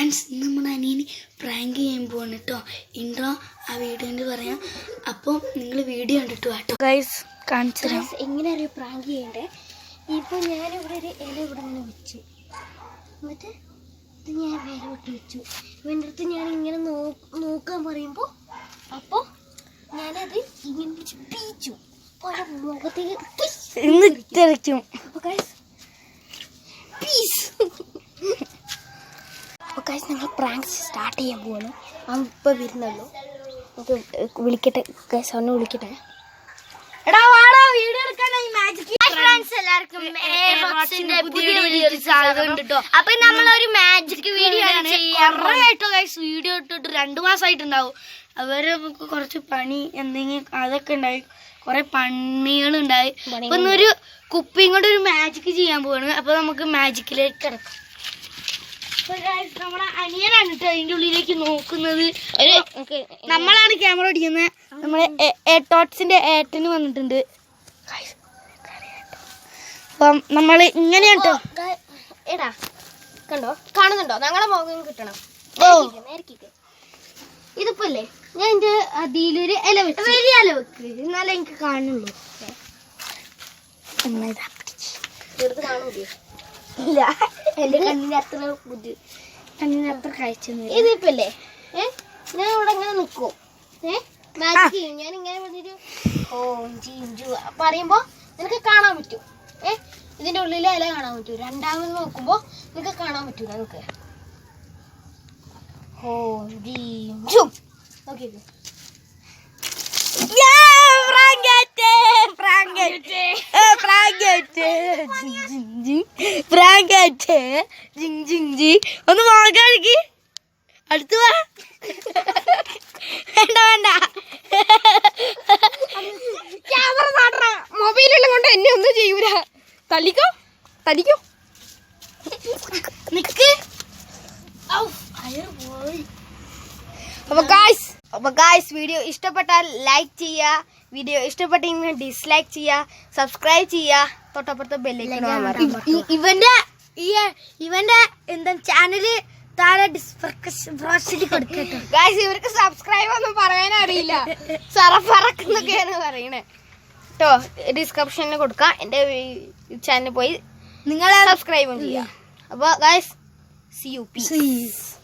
Friends, നമ്മുടെ അനിയന് prank ചെയ്യാൻ പോവാണ് കേട്ടോ. ഇൻട്രോ ആ വീഡിയോയിൽ പറയാം. അപ്പം നിങ്ങൾ വീഡിയോ കണ്ടിട്ട് കേട്ടോ ഗൈസ്. കാണിച്ചു തരാം എങ്ങനെ അറിയാം പ്രാങ്ക് ചെയ്യണ്ടേ. ഇപ്പം ഞാനിവിടെ ഒരു ഇല ഇവിടെ ഇങ്ങനെ വെച്ചു, എന്നിട്ട് ഇത് ഞാൻ വേറെ വിട്ട് വെച്ചു. ഇവൻ്റെ അടുത്ത് ഞാൻ ഇങ്ങനെ നോക്കാൻ പറയുമ്പോൾ അപ്പോൾ ഞാനത് ഇങ്ങനെ പീച്ചു മുഖത്തേക്ക് തെറിക്കും. ഞങ്ങൾ പ്രാങ്ക്സ് സ്റ്റാർട്ട് ചെയ്യാൻ പോവാണ്. അവൻ ഇപ്പം വരുന്നുള്ളൂ. നമുക്ക് വിളിക്കട്ടെ ഗൈസ്, അവനെ വിളിക്കട്ടെ. എടാ വാടാ, വീഡിയോ എടുക്കാനായി മാജിക്. എല്ലാവർക്കും അപ്പൊ നമ്മളൊരു മാജിക് വീഡിയോ വീഡിയോ ഇട്ടിട്ട് 2 മാസമായിട്ടുണ്ടാവും. അവര് നമുക്ക് കുറച്ച് പണി എന്തെങ്കിലും അതൊക്കെ ഉണ്ടായി, കുറെ പണികളുണ്ടായി. അപ്പൊ ഇന്നൊരു കുപ്പിയും കൊണ്ട് ഒരു മാജിക് ചെയ്യാൻ പോവാണ്. അപ്പൊ നമുക്ക് മാജിക്കിലേക്ക് കിടക്കാം. നമ്മുടെ അനിയനാണ് കേട്ടോ അതിന്റെ ഉള്ളിലേക്ക് നോക്കുന്നത്. നമ്മളാണ് ക്യാമറ ഓടിക്കുന്നത്. നമ്മളെ ടോട്സിന്റെ ഏട്ടന് വന്നിട്ടുണ്ട്. അപ്പം നമ്മള് ഇങ്ങനെയാണ് കേട്ടോ. എടാ കണ്ടോ, കാണുന്നുണ്ടോ? ഞങ്ങളെ മുഖം കിട്ടണം. ഇതിപ്പോ അല്ലേ ഞാൻ എന്റെ അതിലൊരു ഇല വെച്ച്, വലിയ ഇല വെക്ക്, എന്നാലേ എനിക്ക് കാണുള്ളൂ. ചെറുത് കാണൂലേ? ഇല്ല, എന്റെ കണ്ണിന് അത്ര ബുദ്ധി, കണ്ണിന് അത്ര കാഴ്ച. ഇതിപ്പോ അല്ലേ ഞാൻ ഇവിടെ ഇങ്ങനെ നിൽക്കും, മാജിക് ചെയ്യും. ഞാൻ ഇങ്ങനെ പറഞ്ഞിട്ട് ഓ ജിഞ്ചു പറയുമ്പോ നിനക്ക് കാണാൻ പറ്റും. ഇതിന്റെ ഉള്ളിലെ ഇല കാണാൻ പറ്റും. രണ്ടാമത് നോക്കുമ്പോ നിനക്ക് കാണാൻ പറ്റൂല. നിനക്ക് ഓ ജിഞ്ചു നോക്കിക്കോ. ഒന്ന് വാങ്ങി അടുത്ത് വാ. വേണ്ട വേണ്ട, ക്യാമറ നാട്ട മൊബൈലെല്ലാം കൊണ്ട് എന്നെ ഒന്നും ചെയ്യൂല. തല്ലിക്കോ തല്ലിക്കോ നിക്ക്. അപ്പൊ ഗായ്സ് വീഡിയോ ഇഷ്ടപ്പെട്ടാൽ ലൈക്ക് ചെയ്യുക, വീഡിയോ ഇഷ്ടപ്പെട്ടെങ്കിൽ ഡിസ്ലൈക്ക് ചെയ്യുക, സബ്സ്ക്രൈബ് ചെയ്യുക, തൊട്ടപ്പുറത്തെ ബെല്ലൈക്കൺ. ഇവന്റെ എന്താ ചാനല് താഴെ ഡിസ്ക്രിപ്ഷനിൽ കൊടുക്കട്ടോ ഗായ്സ്. ഇവർക്ക് സബ്സ്ക്രൈബ് ഒന്നും പറയാനറിയില്ല, സറഫറക്കെന്നൊക്കെയാണ് പറയണേ കേട്ടോ. ഡിസ്ക്രിപ്ഷനിൽ കൊടുക്കാം. എൻ്റെ ചാനൽ പോയി നിങ്ങൾ സബ്സ്ക്രൈബും ചെയ്യുക. അപ്പോൾ ഗായ്സ്, see you, peace.